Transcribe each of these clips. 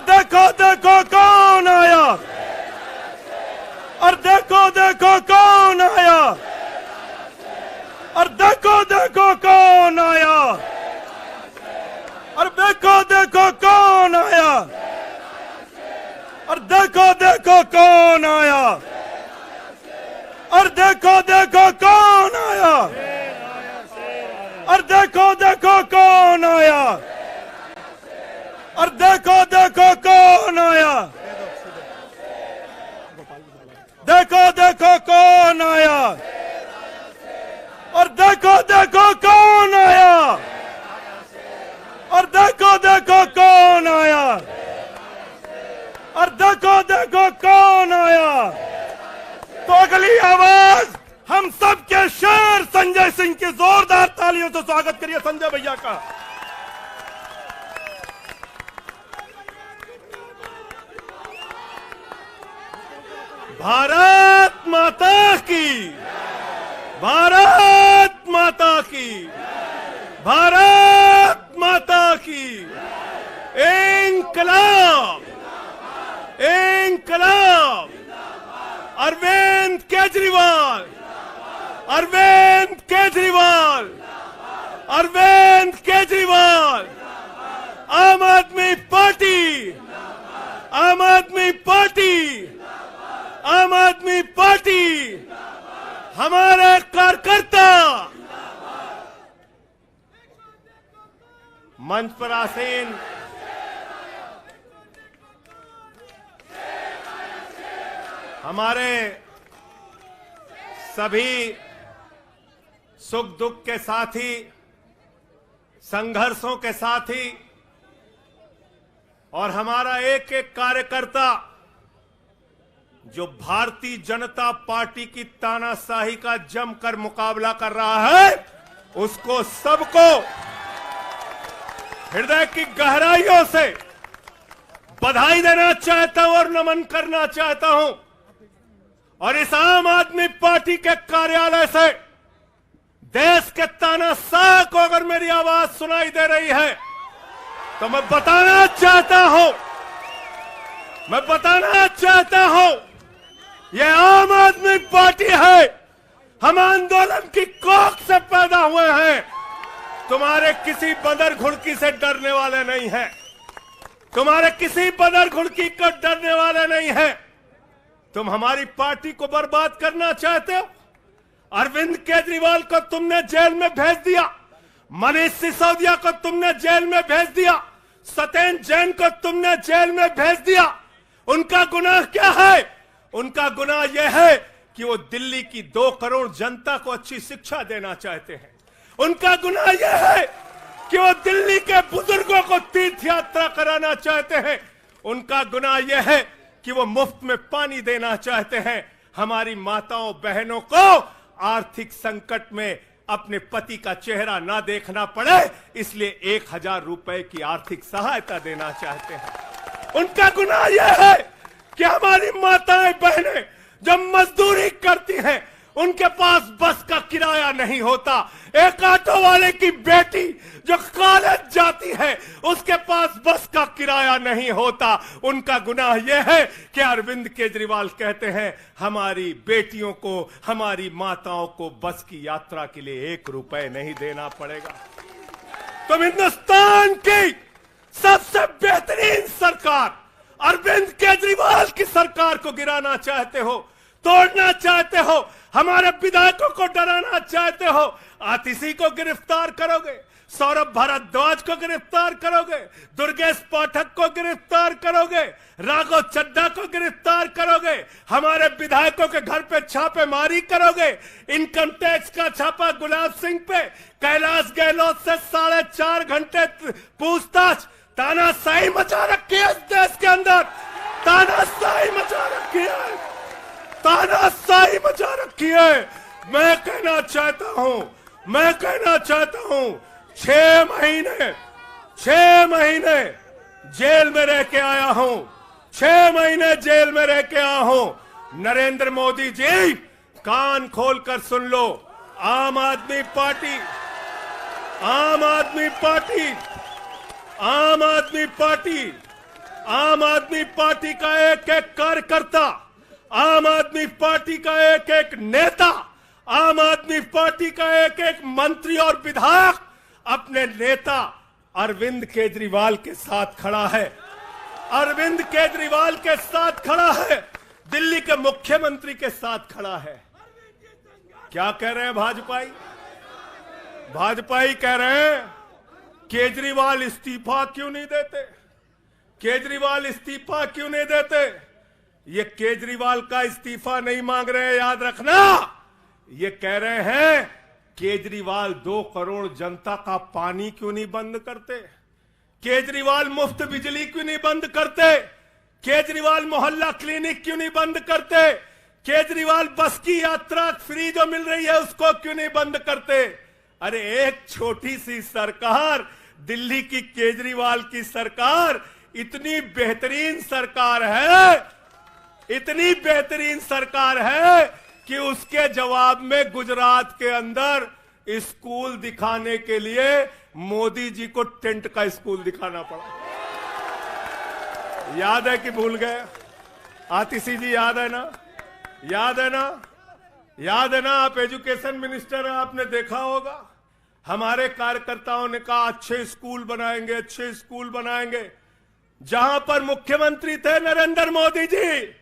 देखो देखो कौन आया, और देखो देखो कौन आया, और देखो देखो कौन आया, और देखो देखो कौन आया, और देखो देखो कौन आया, और देखो देखो कौन आया, और देखो देखो कौन आया, और देखो देखो कौन आया, देखो देखो कौन आया, और देखो देखो कौन आया, और देखो देखो कौन आया, और देखो देखो कौन आया। तो अगली आवाज हम सब के शेर संजय सिंह की जोरदार तालियों से स्वागत करिए संजय भैया का। भारत माता की, भारत माता की, भारत माता की। इंकलाब, इंकलाब। अरविंद केजरीवाल, अरविंद केजरीवाल, अरविंद केजरीवाल। आम आदमी पार्टी, आम आदमी पार्टी, आम आदमी पार्टी। हमारे कार्यकर्ता मंच पर आसीन हमारे सभी सुख दुख के साथी, संघर्षों के साथी, और हमारा एक एक कार्यकर्ता जो भारतीय जनता पार्टी की तानाशाही का जमकर मुकाबला कर रहा है, उसको सबको हृदय की गहराइयों से बधाई देना चाहता हूं और नमन करना चाहता हूं। और इस आम आदमी पार्टी के कार्यालय से देश के तानाशाह को अगर मेरी आवाज सुनाई दे रही है तो मैं बताना चाहता हूं, मैं बताना चाहता हूं, ये आम आदमी पार्टी है। हम आंदोलन की कोख से पैदा हुए हैं। तुम्हारे किसी बंदर घुड़की से डरने वाले नहीं हैं, तुम्हारे किसी बंदर घुड़की को डरने वाले नहीं हैं। तुम हमारी पार्टी को बर्बाद करना चाहते हो। अरविंद केजरीवाल को तुमने जेल में भेज दिया, मनीष सिसोदिया को तुमने जेल में भेज दिया, सत्येंद्र जैन को तुमने जेल में भेज दिया। उनका गुनाह क्या है? उनका गुनाह यह है कि वो दिल्ली की 2 करोड़ जनता को अच्छी शिक्षा देना चाहते हैं। उनका गुनाह यह है कि वो दिल्ली के बुजुर्गों को तीर्थ यात्रा कराना चाहते हैं। उनका गुनाह यह है कि वो मुफ्त में पानी देना चाहते हैं। हमारी माताओं बहनों को आर्थिक संकट में अपने पति का चेहरा ना देखना पड़े, इसलिए 1000 रुपए की आर्थिक सहायता देना चाहते हैं। उनका गुनाह यह है कि हमारी माताएं बहनें जब मजदूरी करती हैं, उनके पास बस का किराया नहीं होता। एक ऑटो वाले की बेटी जो कॉलेज जाती है, उसके पास बस का किराया नहीं होता। उनका गुनाह यह है कि अरविंद केजरीवाल कहते हैं हमारी बेटियों को, हमारी माताओं को बस की यात्रा के लिए 1 रुपए नहीं देना पड़ेगा। तुम हिंदुस्तान की सबसे बेहतरीन सरकार अरविंद केजरीवाल की सरकार को गिराना चाहते हो, तोड़ना चाहते हो, हमारे विधायकों को डराना चाहते हो। आतिशी को गिरफ्तार करोगे, सौरभ भारद्वाज को गिरफ्तार करोगे, दुर्गेश पाठक को गिरफ्तार करोगे, राघव चड्ढा को गिरफ्तार करोगे, हमारे विधायकों के घर पे छापेमारी करोगे, इनकम टैक्स का छापा गुलाब सिंह पे, कैलाश गहलोत से 4.5 घंटे पूछताछ। तानाशाही मचा रखी है इस देश के अंदर, तानाशाही मचा रखी है, तानाशाही मचा रखी है। मैं कहना चाहता हूं, मैं कहना चाहता हूं, 6 महीने जेल में रह के आया हूं, 6 महीने जेल में रह के आया हूं। नरेंद्र मोदी जी, कान खोलकर सुन लो, आम आदमी पार्टी, आम आदमी पार्टी, आम आदमी पार्टी आम आदमी पार्टी का एक एक कार्यकर्ता, आम आदमी पार्टी का एक एक नेता, आम आदमी पार्टी का एक एक मंत्री और विधायक अपने नेता अरविंद केजरीवाल के साथ खड़ा है। अरविंद केजरीवाल के साथ खड़ा है, दिल्ली के मुख्यमंत्री के साथ खड़ा है। क्या कह रहे हैं भाजपाई? भाजपाई कह रहे हैं केजरीवाल इस्तीफा क्यों नहीं देते, केजरीवाल इस्तीफा क्यों नहीं देते। ये केजरीवाल का इस्तीफा नहीं मांग रहे हैं, याद रखना। ये कह रहे हैं केजरीवाल 2 करोड़ जनता का पानी क्यों नहीं बंद करते, केजरीवाल मुफ्त बिजली क्यों नहीं बंद करते, केजरीवाल मोहल्ला क्लिनिक क्यों नहीं बंद करते, केजरीवाल बस की यात्रा फ्री जो मिल रही है उसको क्यों नहीं बंद करते। अरे एक छोटी सी सरकार, दिल्ली की केजरीवाल की सरकार इतनी बेहतरीन सरकार है, इतनी बेहतरीन सरकार है कि उसके जवाब में गुजरात के अंदर स्कूल दिखाने के लिए मोदी जी को टेंट का स्कूल दिखाना पड़ा। याद है कि भूल गए? आतिशी जी याद है ना? याद है ना? याद है ना? आप एजुकेशन मिनिस्टर हैं, आपने देखा होगा। हमारे कार्यकर्ताओं ने कहा अच्छे स्कूल बनाएंगे, अच्छे स्कूल बनाएंगे। जहां पर मुख्यमंत्री थे नरेंद्र मोदी जी,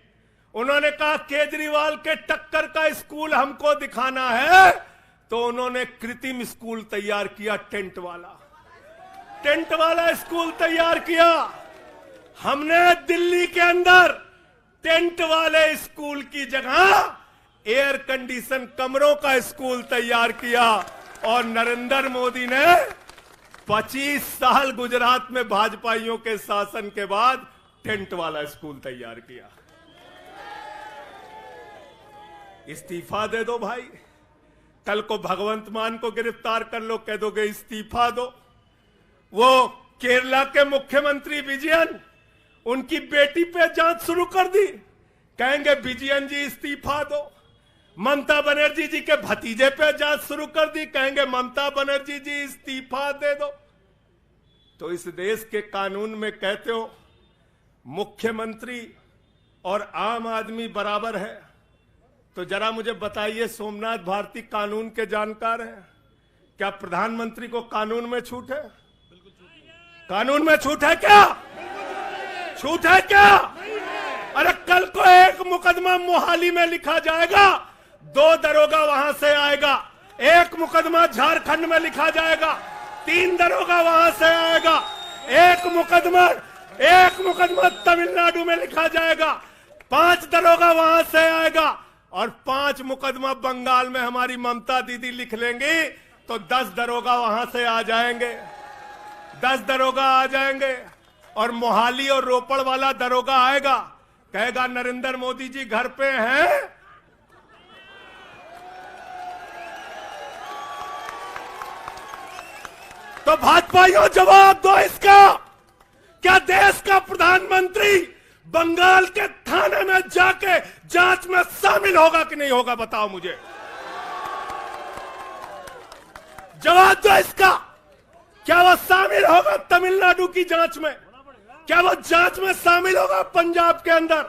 उन्होंने कहा केजरीवाल के टक्कर का स्कूल हमको दिखाना है, तो उन्होंने कृत्रिम स्कूल तैयार किया, टेंट वाला स्कूल तैयार किया। हमने दिल्ली के अंदर टेंट वाले स्कूल की जगह एयर कंडीशन कमरों का स्कूल तैयार किया। और नरेंद्र मोदी ने 25 साल गुजरात में भाजपाइयों के शासन के बाद टेंट वाला स्कूल तैयार किया। इस्तीफा दे दो भाई, कल को भगवंत मान को गिरफ्तार कर लो, कह दोगे इस्तीफा दो। वो केरला के मुख्यमंत्री विजयन, उनकी बेटी पे जांच शुरू कर दी, कहेंगे विजयन जी इस्तीफा दो। ममता बनर्जी जी के भतीजे पे जांच शुरू कर दी, कहेंगे ममता बनर्जी जी इस्तीफा दे दो। तो इस देश के कानून में कहते हो मुख्यमंत्री और आम आदमी बराबर है, तो जरा मुझे बताइए, सोमनाथ भारती कानून के जानकार हैं, क्या प्रधानमंत्री को कानून में छूट है? कानून में छूट है क्या? छूट है क्या? अरे कल को एक मुकदमा मोहाली में लिखा जाएगा, 2 दरोगा वहां से आएगा। एक मुकदमा झारखंड में लिखा जाएगा, 3 दरोगा वहां से आएगा। एक मुकदमा तमिलनाडु में लिखा जाएगा, 5 दरोगा वहां से आएगा। और 5 मुकदमा बंगाल में हमारी ममता दीदी लिख लेंगी, तो 10 दरोगा वहां से आ जाएंगे, 10 दरोगा आ जाएंगे। और मोहाली और रोपड़ वाला दरोगा आएगा, कहेगा नरेंद्र मोदी जी घर पे हैं। तो भाजपाइयों जवाब दो इसका, क्या देश का प्रधानमंत्री बंगाल के थाने में जाके जांच में शामिल होगा कि नहीं होगा? बताओ मुझे, जवाब दो इसका। क्या वो शामिल होगा तमिलनाडु की जांच में? क्या वो जांच में शामिल होगा पंजाब के अंदर?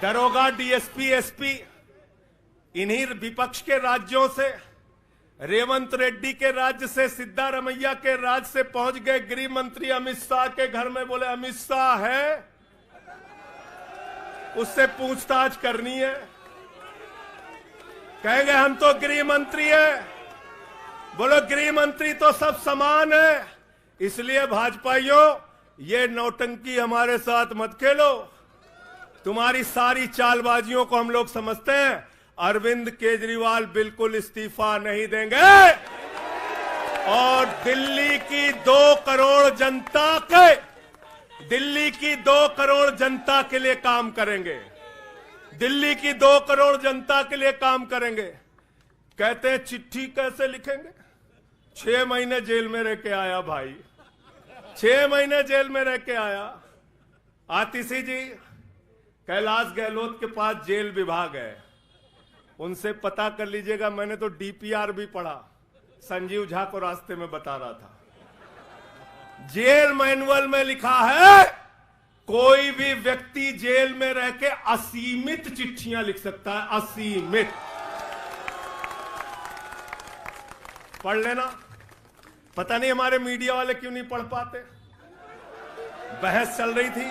दरोगा, डीएसपी, एसपी इन्हीं विपक्ष के राज्यों से, रेवंत रेड्डी के राज्य से, सिद्धारमैया के राज्य से पहुंच गए गृह मंत्री अमित शाह के घर में। बोले अमित शाह है, उससे पूछताछ करनी है। कहेंगे हम तो गृह मंत्री है। बोलो गृह मंत्री तो सब समान है। इसलिए भाजपाइयों, ये नौटंकी हमारे साथ मत खेलो। तुम्हारी सारी चालबाजियों को हम लोग समझते हैं। अरविंद केजरीवाल बिल्कुल इस्तीफा नहीं देंगे और दिल्ली की 2 करोड़ जनता के लिए काम करेंगे। दिल्ली की 2 करोड़ जनता के लिए काम करेंगे। कहते हैं चिट्ठी कैसे लिखेंगे? 6 महीने जेल में रह के आया भाई, 6 महीने जेल में रह के आया। आतिशी जी कैलाश गहलोत के पास जेल विभाग है, उनसे पता कर लीजिएगा। मैंने तो डीपीआर भी पढ़ा, संजीव झा को रास्ते में बता रहा था, जेल मैनुअल में लिखा है कोई भी व्यक्ति जेल में रह के असीमित चिट्ठियां लिख सकता है, असीमित। पढ़ लेना। पता नहीं हमारे मीडिया वाले क्यों नहीं पढ़ पाते। बहस चल रही थी,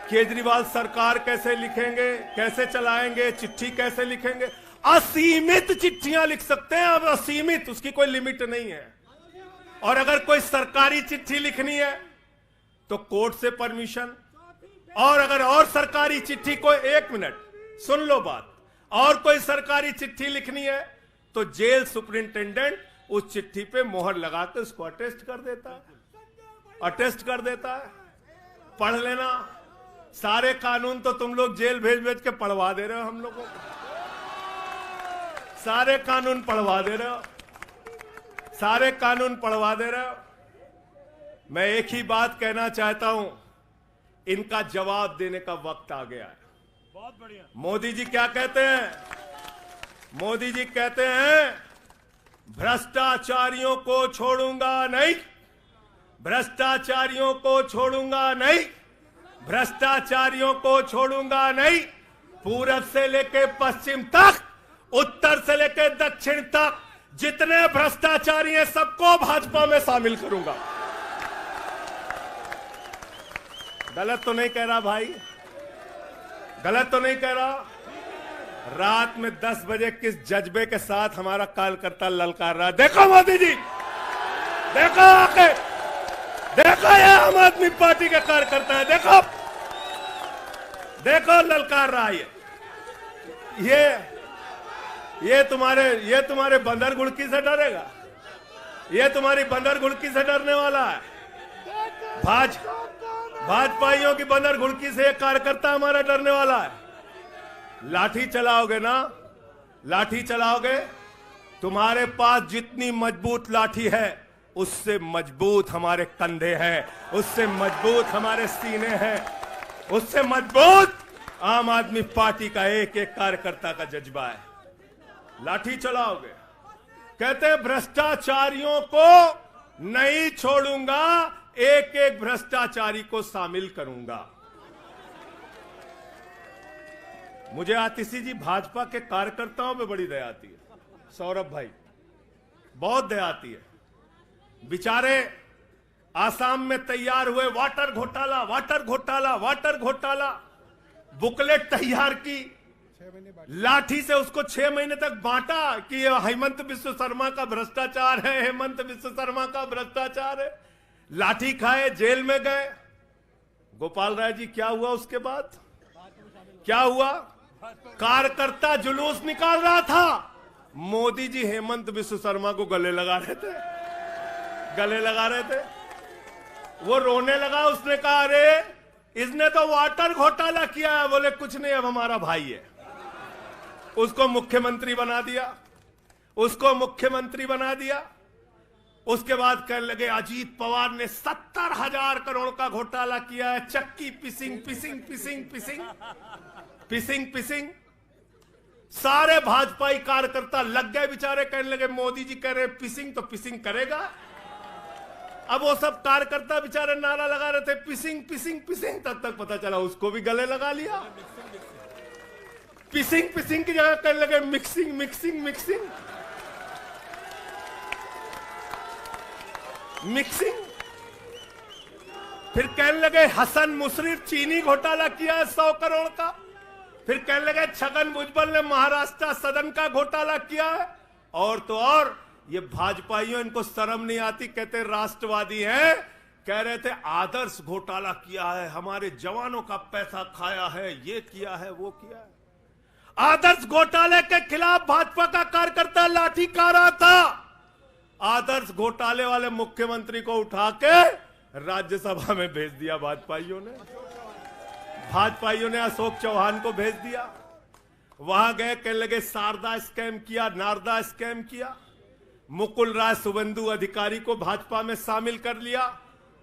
केजरीवाल सरकार कैसे लिखेंगे, कैसे चलाएंगे, चिट्ठी कैसे लिखेंगे। असीमित चिट्ठियां लिख सकते हैं, अब असीमित, उसकी कोई लिमिट नहीं है। और अगर कोई सरकारी चिट्ठी लिखनी है तो कोर्ट से परमिशन, और अगर और सरकारी चिट्ठी को, 1 मिनट सुन लो बात, और कोई सरकारी चिट्ठी लिखनी है तो जेल सुपरिंटेंडेंट उस चिट्ठी पे मोहर लगा के उसको अटेस्ट कर देता है, अटेस्ट कर देता है। पढ़ लेना। सारे कानून तो तुम लोग जेल भेज भेज के पढ़वा दे रहे हो हम लोगों को, सारे कानून पढ़वा दे रहे हो, सारे कानून पढ़वा दे रहे हो। मैं एक ही बात कहना चाहता हूं, इनका जवाब देने का वक्त आ गया है। बहुत बढ़िया। मोदी जी क्या कहते हैं? मोदी जी कहते हैं भ्रष्टाचारियों को छोड़ूंगा नहीं, भ्रष्टाचारियों को छोड़ूंगा नहीं, भ्रष्टाचारियों को छोड़ूंगा नहीं। पूरब से लेकर पश्चिम तक, उत्तर से लेकर दक्षिण तक जितने भ्रष्टाचारी हैं सबको भाजपा में शामिल करूंगा। गलत तो नहीं कह रहा भाई? गलत तो नहीं कह रहा? रात में 10 बजे किस जज्बे के साथ हमारा कार्यकर्ता ललकार रहा, देखो मोदी जी, देखो आके, देखो ये आम आदमी पार्टी के कार्यकर्ता है, देखो देखो ललकार रहा है। ये तुम्हारे बंदर गुड़की से डरेगा? ये तुम्हारी बंदर गुड़की से डरने वाला है? भाजपाइयों की बंदर गुड़की से एक कार्यकर्ता हमारा डरने वाला है? लाठी चलाओगे ना, लाठी चलाओगे। तुम्हारे पास जितनी मजबूत लाठी है उससे मजबूत हमारे कंधे हैं, उससे मजबूत हमारे सीने हैं, उससे मजबूत आम आदमी पार्टी का एक एक कार्यकर्ता का जज्बा है। लाठी चलाओगे। कहते हैं भ्रष्टाचारियों को नहीं छोड़ूंगा, एक एक भ्रष्टाचारी को शामिल करूंगा। मुझे आतिशी जी भाजपा के कार्यकर्ताओं पे बड़ी दया आती है, सौरभ भाई, बहुत दया आती है। बेचारे आसाम में तैयार हुए, वाटर घोटाला, वाटर घोटाला, वाटर घोटाला, बुकलेट तैयार की, लाठी से उसको 6 महीने तक बांटा कि ये हेमंत बिस्व शर्मा का भ्रष्टाचार है, हेमंत बिस्व शर्मा का भ्रष्टाचार है। लाठी खाए, जेल में गए। गोपाल राय जी क्या हुआ उसके बाद? क्या हुआ? कार्यकर्ता जुलूस निकाल रहा था, मोदी जी हेमंत बिस्व शर्मा को गले लगा रहे थे, गले लगा रहे थे। वो रोने लगा, उसने कहा अरे इसने तो वाटर घोटाला किया है। बोले कुछ नहीं, अब हमारा भाई है। उसको मुख्यमंत्री बना दिया, उसको मुख्यमंत्री बना दिया। उसके बाद कहने लगे अजीत पवार ने 70,000 करोड़ का घोटाला किया है, चक्की पिसिंग पिसिंग पिसिंग पिसिंग पिसिंग पिसिंग। सारे भाजपाई कार्यकर्ता लग गए बेचारे, कहने लगे मोदी जी कह रहे पिसिंग तो पिसिंग करेगा। अब वो सब कार्यकर्ता बेचारे नारा लगा रहे थे पिसिंग पिसिंग पिसिंग, तब तक पता चला उसको भी गले लगा लिया। पिसिंग पिसिंग की जगह कहने लगे मिक्सिंग मिक्सिंग मिक्सिंग मिक्सिंग। फिर कहने लगे हसन मुशर्रफ चीनी घोटाला किया है 100 करोड़ का। फिर कहने लगे छगन भुजबल ने महाराष्ट्र सदन का घोटाला किया है। और तो और ये भाजपाइयों, इनको शर्म नहीं आती, कहते राष्ट्रवादी हैं, कह रहे थे आदर्श घोटाला किया है, हमारे जवानों का पैसा खाया है, ये किया है, वो किया है। आदर्श घोटाले के खिलाफ भाजपा का कार्यकर्ता लाठी खा रहा था। आदर्श घोटाले वाले मुख्यमंत्री को उठा के राज्यसभा में भेज दिया भाजपाइयों ने। भाजपाइयों ने अशोक चौहान को भेज दिया। वहां गए, कहने लगे शारदा स्कैम किया, नारदा स्कैम किया। मुकुल राय शुभेंदु अधिकारी को भाजपा में शामिल कर लिया।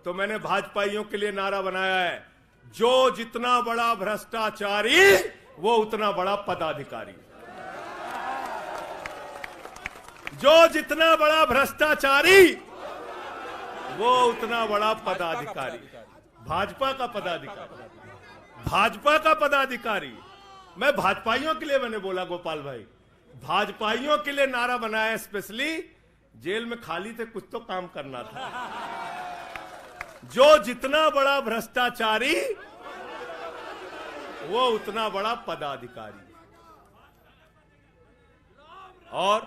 तो मैंने भाजपाइयों के लिए नारा बनाया है, जो जितना बड़ा भ्रष्टाचारी वो उतना बड़ा पदाधिकारी। जो जितना बड़ा भ्रष्टाचारी वो उतना बड़ा पदाधिकारी। भाजपा का पदाधिकारी, भाजपा का पदाधिकारी। मैं भाजपाइयों के लिए मैंने बोला गोपाल भाई, भाजपाइयों के लिए नारा बनाया स्पेशली। जेल में खाली थे, कुछ तो काम करना था। जो जितना बड़ा भ्रष्टाचारी वो उतना बड़ा पदाधिकारी। और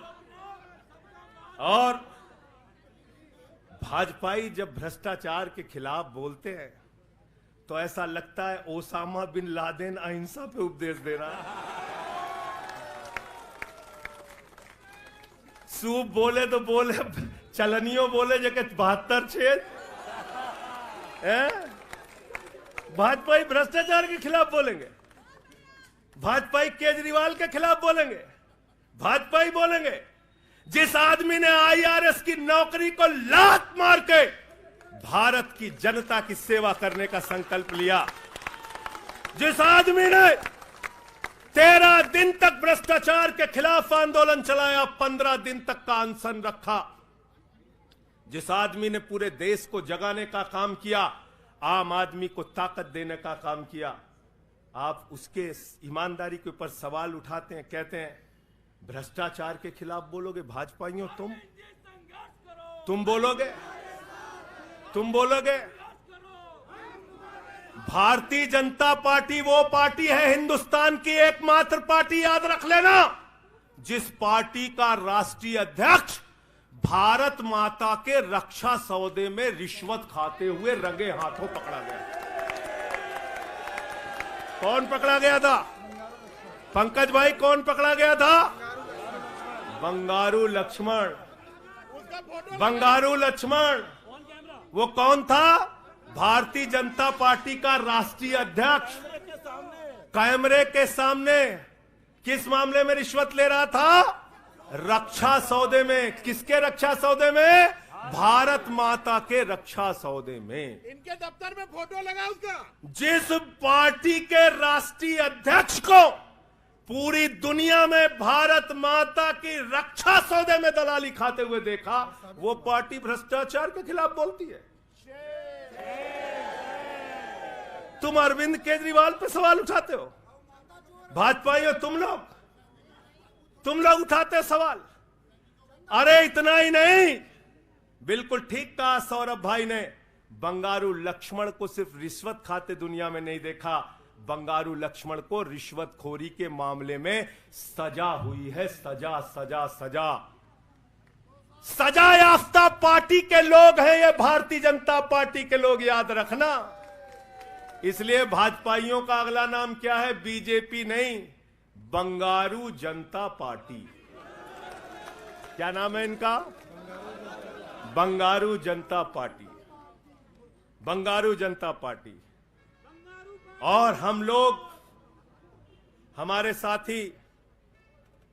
भाजपाई जब भ्रष्टाचार के खिलाफ बोलते हैं तो ऐसा लगता है ओसामा बिन लादेन अहिंसा पे उपदेश दे रहा है। सूप बोले तो बोले, चलनियों बोले जगह 72 छेद। भाजपाई भ्रष्टाचार के खिलाफ बोलेंगे, भाजपाई केजरीवाल के खिलाफ बोलेंगे, भाजपाई बोलेंगे जिस आदमी ने आईआरएस की नौकरी को लात मार के भारत की जनता की सेवा करने का संकल्प लिया, जिस आदमी ने 13 दिन तक भ्रष्टाचार के खिलाफ आंदोलन चलाया, 15 दिन तक का अनशन रखा, जिस आदमी ने पूरे देश को जगाने का काम किया, आम आदमी को ताकत देने का काम किया, आप उसके ईमानदारी के ऊपर सवाल उठाते हैं, कहते हैं भ्रष्टाचार के खिलाफ बोलोगे। भाजपाइयों तुम बोलोगे, तुम बोलोगे। भारतीय जनता पार्टी वो पार्टी है हिंदुस्तान की एकमात्र पार्टी, याद रख लेना, जिस पार्टी का राष्ट्रीय अध्यक्ष भारत माता के रक्षा सौदे में रिश्वत खाते हुए रंगे हाथों पकड़ा गया। कौन पकड़ा गया था? पंकज भाई, कौन पकड़ा गया था? बंगारू लक्ष्मण। बंगारू लक्ष्मण वो कौन था? भारतीय जनता पार्टी का राष्ट्रीय अध्यक्ष। कैमरे के सामने किस मामले में रिश्वत ले रहा था? रक्षा सौदे में। किसके रक्षा सौदे में? भारत माता के रक्षा सौदे में। इनके दफ्तर में फोटो लगा उसका। जिस पार्टी के राष्ट्रीय अध्यक्ष को पूरी दुनिया में भारत माता की रक्षा सौदे में दलाली खाते हुए देखा, वो पार्टी भ्रष्टाचार के खिलाफ बोलती है। तुम अरविंद केजरीवाल पे सवाल उठाते हो, भाजपाइयों तुम लोग उठाते सवाल। अरे इतना ही नहीं, बिल्कुल ठीक कहा सौरभ भाई ने, बंगारू लक्ष्मण को सिर्फ रिश्वत खाते दुनिया में नहीं देखा, बंगारू लक्ष्मण को रिश्वतखोरी के मामले में सजा हुई है। सजा सजा सजा सजा याफ्ता पार्टी के लोग हैं ये भारतीय जनता पार्टी के लोग, याद रखना। इसलिए भाजपाइयों का अगला नाम क्या है? बीजेपी नहीं, बंगारू जनता पार्टी। क्या नाम है इनका? बंगारू जनता पार्टी। बंगारू जनता पार्टी। और हम लोग, हमारे साथी,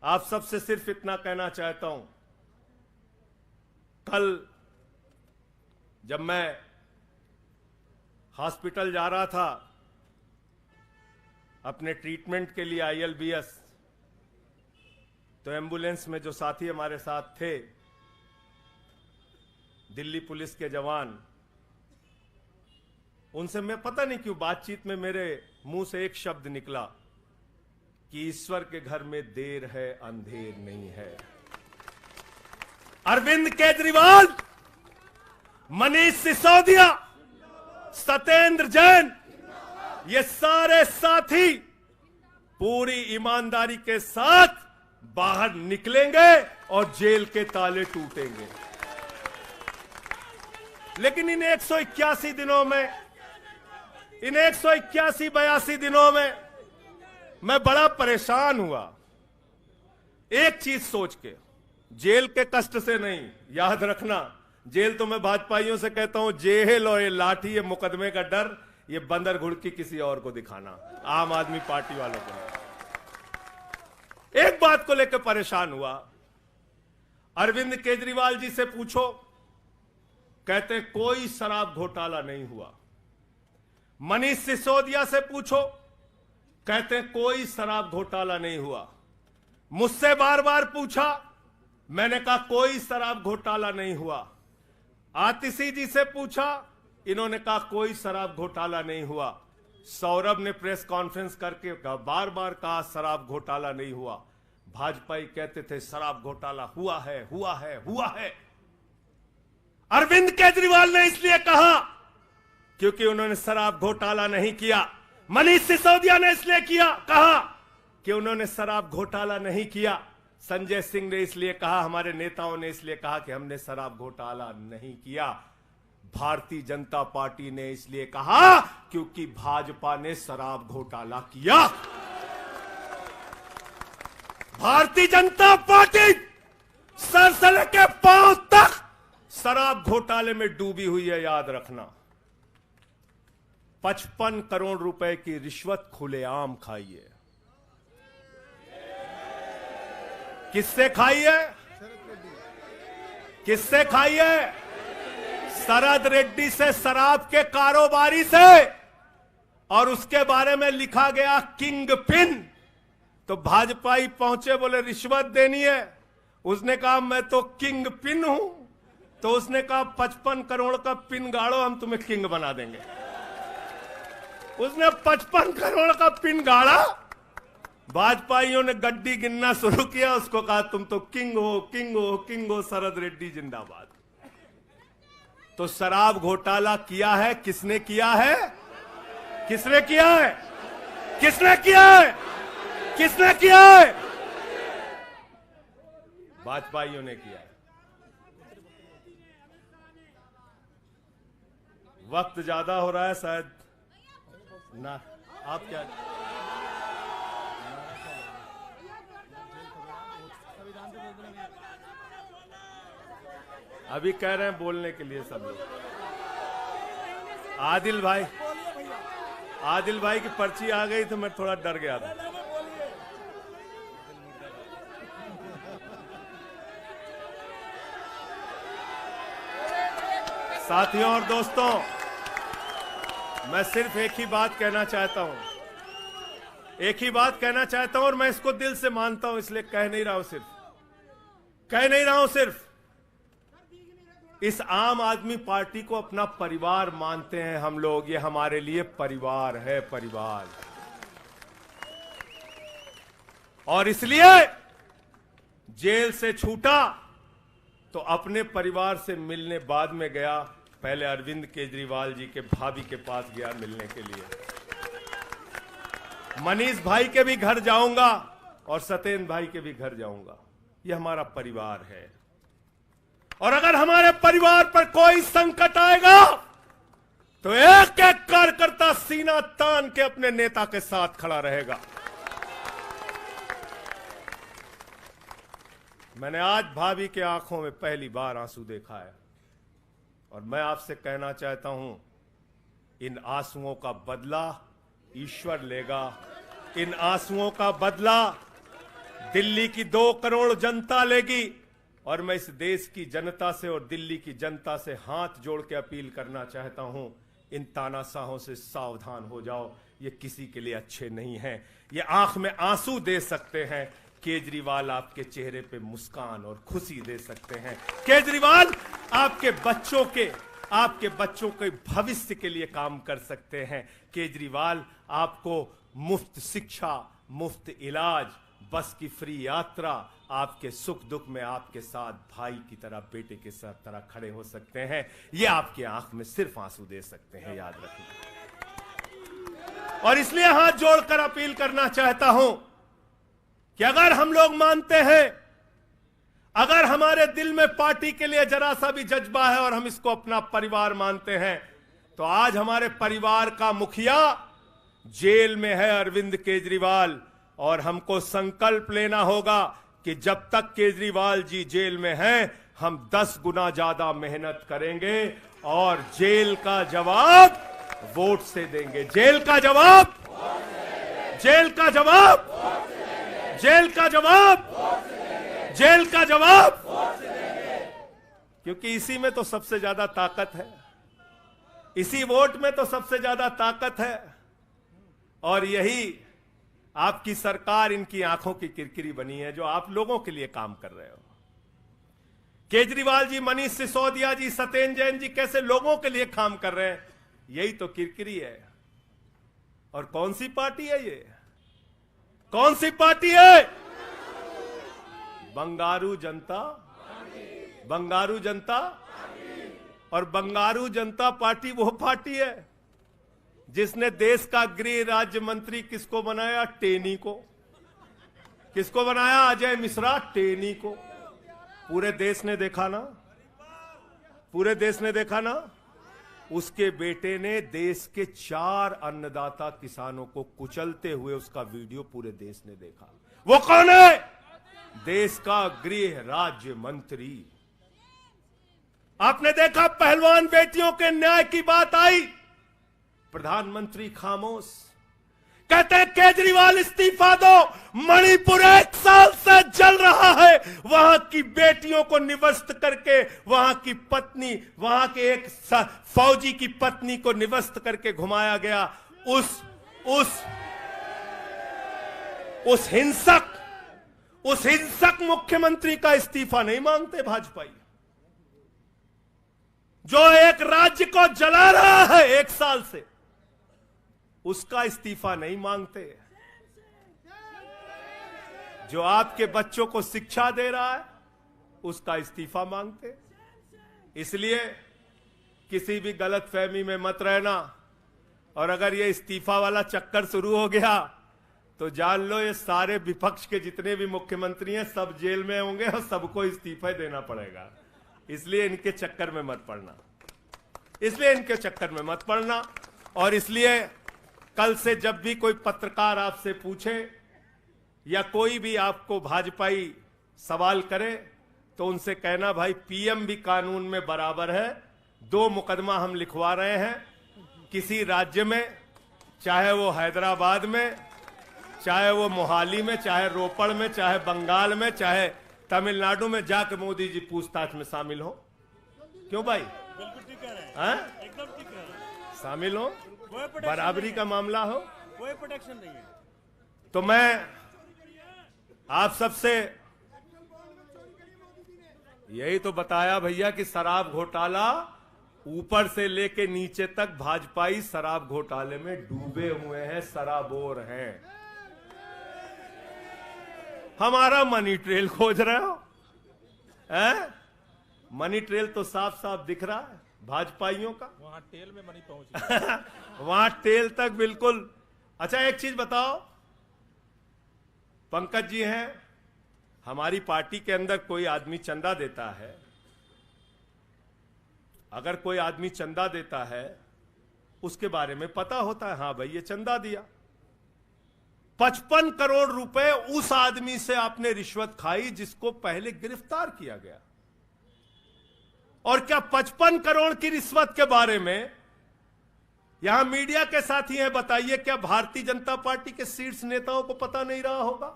आप सबसे सिर्फ इतना कहना चाहता हूं, कल जब मैं हॉस्पिटल जा रहा था अपने ट्रीटमेंट के लिए ILBS, तो एम्बुलेंस में जो साथी हमारे साथ थे, दिल्ली पुलिस के जवान, उनसे मैं पता नहीं क्यों बातचीत में मेरे मुंह से एक शब्द निकला कि ईश्वर के घर में देर है अंधेर नहीं है। अरविंद केजरीवाल, मनीष सिसोदिया, सत्येंद्र जैन, ये सारे साथी पूरी ईमानदारी के साथ बाहर निकलेंगे और जेल के ताले टूटेंगे। लेकिन इन 181 दिनों में, इन 181-82 दिनों में मैं बड़ा परेशान हुआ एक चीज सोच के, जेल के कष्ट से नहीं, याद रखना, जेल तो मैं भाजपाइयों से कहता हूं, जेल और ये लाठी, ये मुकदमे का डर, ये बंदर घुड़की किसी और को दिखाना, आम आदमी पार्टी वालों को। एक बात को लेकर परेशान हुआ, अरविंद केजरीवाल जी से पूछो, कहते कोई शराब घोटाला नहीं हुआ। मनीष सिसोदिया से पूछो, कहते कोई शराब घोटाला नहीं हुआ। मुझसे बार बार पूछा, मैंने कहा कोई शराब घोटाला नहीं हुआ। आतिशी जी से पूछा, इन्होंने कहा कोई शराब घोटाला नहीं हुआ। सौरभ ने प्रेस कॉन्फ्रेंस करके बार बार कहा शराब घोटाला नहीं हुआ। भाजपाई कहते थे शराब घोटाला हुआ है, हुआ है, हुआ है। अरविंद केजरीवाल ने इसलिए कहा क्योंकि उन्होंने शराब घोटाला नहीं किया। मनीष सिसोदिया ने इसलिए कहा कि उन्होंने शराब घोटाला नहीं किया। संजय सिंह ने इसलिए कहा, हमारे नेताओं ने इसलिए कहा कि हमने शराब घोटाला नहीं किया। भारतीय जनता पार्टी ने इसलिए कहा क्योंकि भाजपा ने शराब घोटाला किया। भारतीय जनता पार्टी सर से लेकर पांव तक शराब घोटाले में डूबी हुई है, याद रखना। 55 करोड़ रुपए की रिश्वत खुलेआम खाई है। किससे खाई है? किससे खाई है? शरद रेड्डी से, शराब के कारोबारी से। और उसके बारे में लिखा गया किंग पिन। तो भाजपाई पहुंचे, बोले रिश्वत देनी है। उसने कहा मैं तो किंग पिन हूं। तो उसने कहा 55 करोड़ का पिन गाड़ो, हम तुम्हें किंग बना देंगे। उसने 55 करोड़ का पिन गाड़ा। भाजपाइयों ने गड्डी गिनना शुरू किया। उसको कहा तुम तो किंग हो, किंग हो, किंग हो, शरद रेड्डी जिंदाबाद। तो शराब घोटाला किया है। किसने किया है? किसने किया है? किसने किया है? किसने किया है? भाजपाइयों ने किया है। वक्त ज्यादा हो रहा है शायद ना। आप क्या अभी कह रहे हैं बोलने के लिए सब लोग? आदिल भाई की पर्ची आ गई तो मैं थोड़ा डर गया था। साथियों और दोस्तों, मैं सिर्फ एक ही बात कहना चाहता हूं। एक ही बात कहना चाहता हूं और मैं इसको दिल से मानता हूं, इसलिए कह नहीं रहा हूं सिर्फ। इस आम आदमी पार्टी को अपना परिवार मानते हैं हम लोग। ये हमारे लिए परिवार है, परिवार। और इसलिए जेल से छूटा तो अपने परिवार से मिलने बाद में गया। पहले अरविंद केजरीवाल जी के भाभी के पास गया मिलने के लिए। मनीष भाई के भी घर जाऊंगा और सत्येंद्र भाई के भी घर जाऊंगा। ये हमारा परिवार है। और अगर हमारे परिवार पर कोई संकट आएगा तो एक एक कार्यकर्ता सीना तान के अपने नेता के साथ खड़ा रहेगा। मैंने आज भाभी के आंखों में पहली बार आंसू देखा है और मैं आपसे कहना चाहता हूं, इन आंसुओं का बदला ईश्वर लेगा। इन आंसुओं का बदला दिल्ली की 2 करोड़ जनता लेगी। और मैं इस देश की जनता से और दिल्ली की जनता से हाथ जोड़ के अपील करना चाहता हूं, इन तानाशाहों से सावधान हो जाओ। ये किसी के लिए अच्छे नहीं हैं। ये आंख में आंसू दे सकते हैं, केजरीवाल आपके चेहरे पे मुस्कान और खुशी दे सकते हैं। केजरीवाल आपके बच्चों के भविष्य के लिए काम कर सकते हैं। केजरीवाल आपको मुफ्त शिक्षा, मुफ्त इलाज, बस की फ्री यात्रा, आपके सुख दुख में आपके साथ भाई की तरह, बेटे के साथ तरह खड़े हो सकते हैं। ये आपकी आंख में सिर्फ आंसू दे सकते हैं, याद रखिए। और इसलिए हाथ जोड़कर अपील करना चाहता हूं कि अगर हम लोग मानते हैं, अगर हमारे दिल में पार्टी के लिए जरा सा भी जज्बा है और हम इसको अपना परिवार मानते हैं, तो आज हमारे परिवार का मुखिया जेल में है, अरविंद केजरीवाल। और हमको संकल्प लेना होगा कि जब तक केजरीवाल जी जेल में हैं, हम 10 गुना ज्यादा मेहनत करेंगे और जेल का जवाब वोट से देंगे। जेल का जवाब क्योंकि इसी में तो सबसे ज्यादा ताकत है, इसी वोट में तो सबसे ज्यादा ताकत है। और यही आपकी सरकार इनकी आंखों की किरकिरी बनी है, जो आप लोगों के लिए काम कर रहे हो। केजरीवाल जी, मनीष सिसोदिया जी, सत्येंद्र जैन जी कैसे लोगों के लिए काम कर रहे हैं, यही तो किरकिरी है। और कौन सी पार्टी है ये? कौन सी पार्टी है? बंगारू जनता, बंगारू जनता। और बंगारू जनता पार्टी वो पार्टी है जिसने देश का गृह राज्य मंत्री किसको बनाया? टेनी को। किसको बनाया? अजय मिश्रा टेनी को। पूरे देश ने देखा ना, पूरे देश ने देखा ना। उसके बेटे ने देश के 4 अन्नदाता किसानों को कुचलते हुए उसका वीडियो पूरे देश ने देखा। वो कौन है? देश का गृह राज्य मंत्री। आपने देखा पहलवान बेटियों के न्याय की बात आई, प्रधानमंत्री खामोश। कहते हैं केजरीवाल इस्तीफा दो, मणिपुर 1 साल से जल रहा है। वहां की बेटियों को निवस्त करके, वहां की पत्नी, वहां के एक फौजी की पत्नी को निवस्त करके घुमाया गया। उस हिंसक मुख्यमंत्री का इस्तीफा नहीं मांगते भाजपाई, जो एक राज्य को जला रहा है 1 साल से, उसका इस्तीफा नहीं मांगते। जो आपके बच्चों को शिक्षा दे रहा है उसका इस्तीफा मांगते। इसलिए किसी भी गलतफहमी में मत रहना। और अगर ये इस्तीफा वाला चक्कर शुरू हो गया तो जान लो ये सारे विपक्ष के जितने भी मुख्यमंत्री हैं सब जेल में होंगे और सबको इस्तीफा देना पड़ेगा। इसलिए इनके चक्कर में मत पड़ना, इसलिए इनके चक्कर में मत पड़ना। और इसलिए कल से जब भी कोई पत्रकार आपसे पूछे या कोई भी आपको भाजपाई सवाल करे तो उनसे कहना, भाई पीएम भी कानून में बराबर है। 2 मुकदमा हम लिखवा रहे हैं किसी राज्य में, चाहे वो हैदराबाद में, चाहे वो मोहाली में, चाहे रोपड़ में, चाहे बंगाल में, चाहे तमिलनाडु में, जाके मोदी जी पूछताछ में शामिल हो। क्यों भाई? बिल्कुल ठीक कह रहे हैं, एकदम ठीक कह रहे हैं। शामिल हो, बराबरी का मामला हो, कोई प्रोटेक्शन नहीं है। तो मैं आप सबसे यही तो बताया भैया कि शराब घोटाला ऊपर से लेके नीचे तक भाजपाई शराब घोटाले में डूबे हुए हैं, शराबोर हैं। हमारा मनी ट्रेल खोज रहे हो? मनी ट्रेल तो साफ साफ दिख रहा है भाजपाइयों का। वहां टेल में मनी पहुंच वहां टेल तक बिल्कुल। अच्छा एक चीज बताओ, पंकज जी हैं, हमारी पार्टी के अंदर कोई आदमी चंदा देता है, अगर कोई आदमी चंदा देता है उसके बारे में पता होता है, हाँ भाई ये चंदा दिया। 55 करोड़ रुपए उस आदमी से आपने रिश्वत खाई जिसको पहले गिरफ्तार किया गया। और क्या 55 करोड़ की रिश्वत के बारे में यहां मीडिया के साथी हैं, बताइए क्या भारतीय जनता पार्टी के शीर्ष नेताओं को पता नहीं रहा होगा?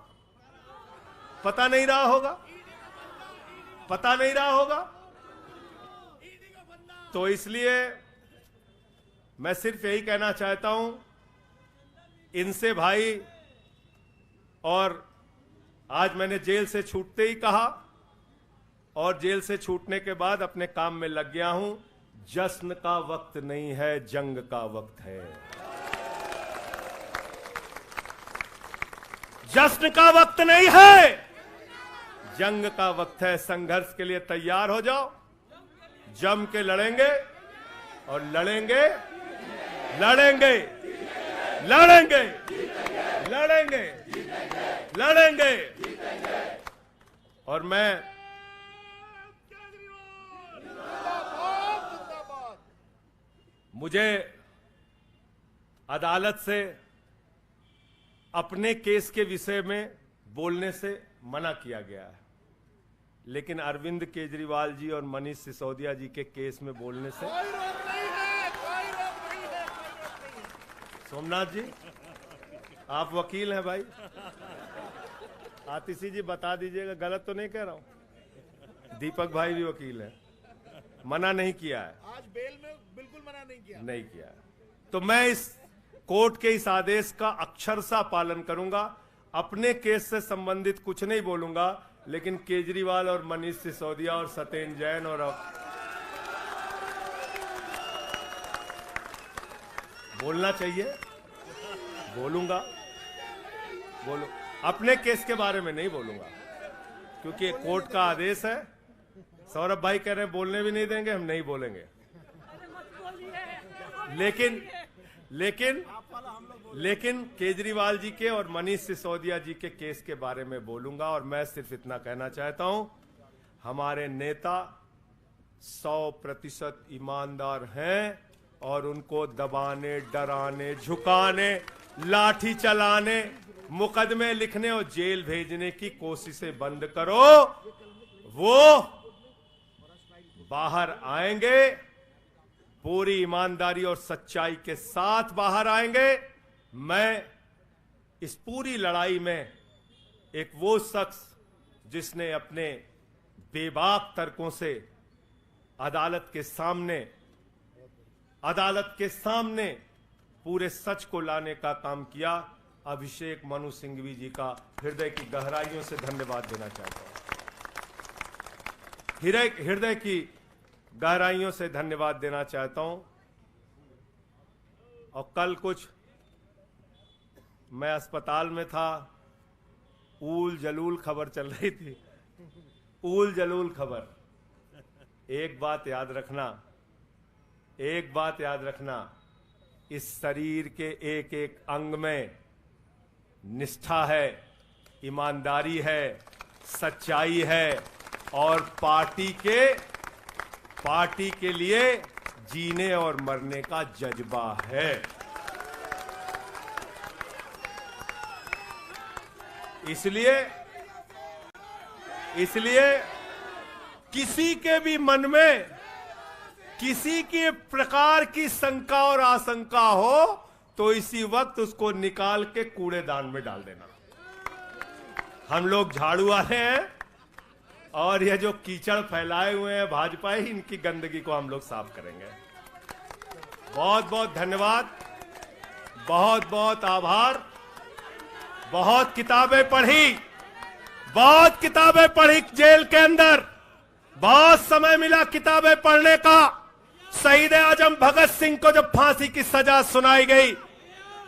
पता नहीं रहा होगा? पता नहीं रहा होगा? तो इसलिए मैं सिर्फ यही कहना चाहता हूं इनसे भाई, और आज मैंने जेल से छूटते ही कहा और जेल से छूटने के बाद अपने काम में लग गया हूं। जश्न का वक्त नहीं है, जंग का वक्त है। जश्न का वक्त नहीं है, जंग का वक्त है। संघर्ष के लिए तैयार हो जाओ, जम के लड़ेंगे और लड़ेंगे, लड़ेंगे, लड़ेंगे, लड़ेंगे, लड़ेंगे। और मैं मुझे अदालत से अपने केस के विषय में बोलने से मना किया गया है, लेकिन अरविंद केजरीवाल जी और मनीष सिसोदिया जी के केस में बोलने से सोमनाथ जी आप वकील हैं भाई, आतिशी जी बता दीजिएगा, गलत तो नहीं कह रहा हूं। दीपक भाई भी वकील हैं, मना नहीं किया है, आज बेल में बिल्कुल मना नहीं किया, नहीं किया है। तो मैं इस कोर्ट के इस आदेश का अक्षरशः पालन करूंगा। अपने केस से संबंधित कुछ नहीं बोलूंगा, लेकिन केजरीवाल और मनीष सिसोदिया और सत्येंद्र जैन और बोलना चाहिए, बोलूंगा, बोलो। अपने केस के बारे में नहीं बोलूंगा क्योंकि कोर्ट का आदेश है। सौरभ भाई कह रहे हैं बोलने भी नहीं देंगे, हम नहीं बोलेंगे। लेकिन केजरीवाल जी के और मनीष सिसोदिया जी के केस के बारे में बोलूंगा। और मैं सिर्फ इतना कहना चाहता हूं, हमारे नेता 100% ईमानदार हैं और उनको दबाने, डराने, झुकाने, लाठी चलाने, मुकदमे लिखने और जेल भेजने की कोशिशें बंद करो। वो बाहर आएंगे, पूरी ईमानदारी और सच्चाई के साथ बाहर आएंगे। मैं इस पूरी लड़ाई में एक वो शख्स जिसने अपने बेबाक तर्कों से अदालत के सामने पूरे सच को लाने का काम किया, अभिषेक मनु सिंघवी जी का हृदय की गहराइयों से धन्यवाद देना चाहता हूं। हृदय की गहराइयों से धन्यवाद देना चाहता हूं। और कल कुछ मैं अस्पताल में था, ऊल जलूल खबर चल रही थी, ऊल जलूल खबर। एक बात याद रखना, इस शरीर के एक एक अंग में निष्ठा है, ईमानदारी है, सच्चाई है और पार्टी के लिए जीने और मरने का जज्बा है। इसलिए किसी के भी मन में किसी के प्रकार की शंका और आशंका हो तो इसी वक्त उसको निकाल के कूड़ेदान में डाल देना। हम लोग झाड़ू वाले हैं और ये जो कीचड़ फैलाए हुए हैं भाजपा ही, इनकी गंदगी को हम लोग साफ करेंगे। बहुत बहुत धन्यवाद, बहुत बहुत आभार। बहुत किताबें पढ़ी जेल के अंदर, बहुत समय मिला किताबें पढ़ने का। शहीद आजम भगत सिंह को जब फांसी की सजा सुनाई गई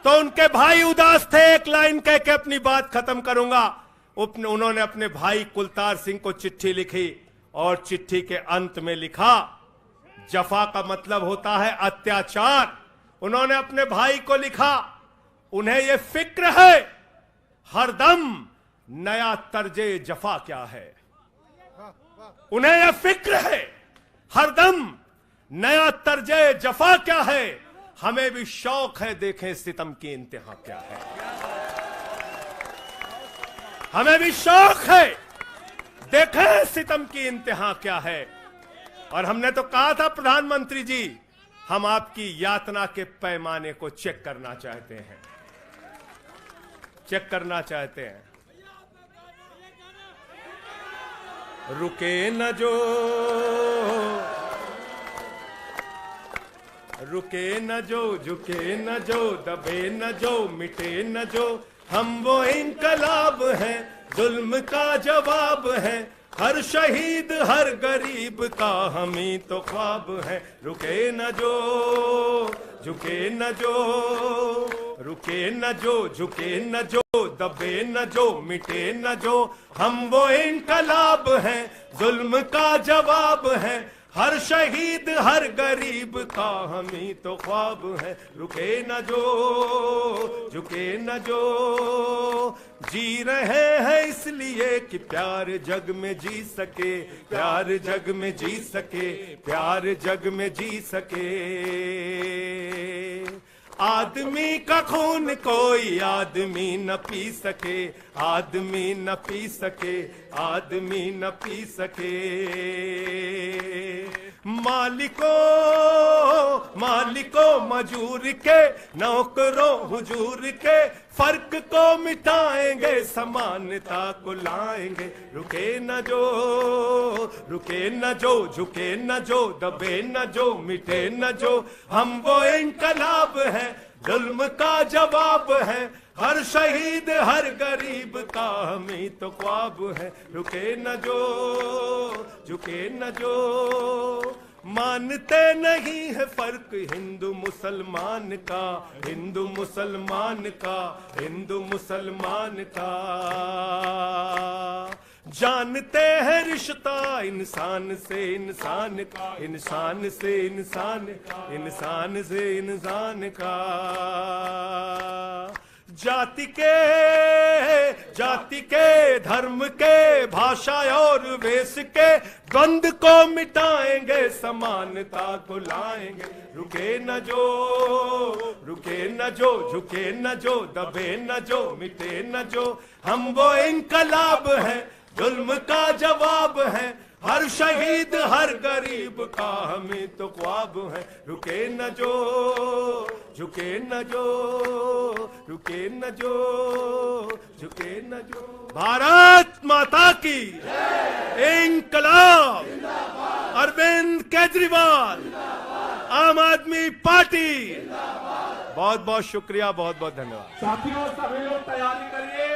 तो उनके भाई उदास थे। एक लाइन कह के अपनी बात खत्म करूंगा। उन्होंने अपने भाई कुलतार सिंह को चिट्ठी लिखी और चिट्ठी के अंत में लिखा, जफा का मतलब होता है अत्याचार। उन्होंने अपने भाई को लिखा, उन्हें यह फिक्र है हरदम नया तर्जे जफा क्या है। उन्हें यह फिक्र है हरदम नया तर्जे जफा क्या है। हमें भी शौक है देखें सितम की इंतहा क्या है। हमें भी शौक है देखें सितम की इंतहा क्या है। और हमने तो कहा था प्रधानमंत्री जी, हम आपकी यातना के पैमाने को चेक करना चाहते हैं, चेक करना चाहते हैं। रुके न जो, रुके न जो, झुके न जो, दबे न जो, मिटे न जो, हम वो इनकलाब हैं, जुल्म का जवाब है। हर शहीद हर गरीब का हम ही तो ख्वाब है। रुके न जो, झुके न जो, रुके न जो, झुके न जो, दबे न जो, मिटे न जो, हम वो इनकलाब हैं, जुल्म का जवाब है। हर शहीद हर गरीब का हम ही तो ख्वाब है। रुके न जो, झुके न जो, जी रहे हैं इसलिए कि प्यार जग में जी सके, प्यार जग में जी सके, प्यार जग में जी सके। आदमी का खून कोई आदमी न पी सके, आदमी न पी सके, आदमी न पी सके। मालिकों मजूर के, नौकरों हुजूर के, फर्क को मिटाएंगे, समानता को लाएंगे। रुके न जो, रुके न जो, झुके न जो, दबे न जो, मिटे न जो, हम वो इनकलाब है, जुल्म का जवाब है। हर शहीद हर गरीब का हमें तो ख्वाब है, रुके न जो झुके न जो। मानते नहीं है फर्क हिंदू मुसलमान का, हिंदू मुसलमान का, हिंदू मुसलमान का। जानते हैं रिश्ता इंसान से इंसान का, इंसान से इंसान, इंसान से इंसान का। जाति के धर्म के भाषा और वेश के द्वंद को मिटाएंगे, समानता को लाएंगे। रुके न जो रुके न जो, झुके न जो, दबे न जो, मिटे न जो। हम वो इनकलाब है, जुल्म का जवाब है। हर शहीद हर गरीब का हमें तो ख्वाब है, रुके न जो झुके न जो, रुके न जो झुके न जो। भारत माता की इंकलाब, अरविंद केजरीवाल, आम आदमी पार्टी। बहुत बहुत शुक्रिया, बहुत बहुत धन्यवाद। साथियों सभी लोग तैयारी करिए,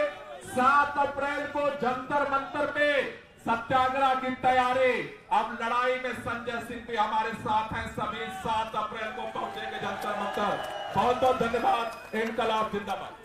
7 अप्रैल को जंतर मंतर पे सत्याग्रह की तैयारी। अब लड़ाई में संजय सिंह भी हमारे साथ हैं, सभी 7 अप्रैल को पहुंचेंगे जंतर मंतर। बहुत बहुत धन्यवाद। इंकलाब जिंदाबाद।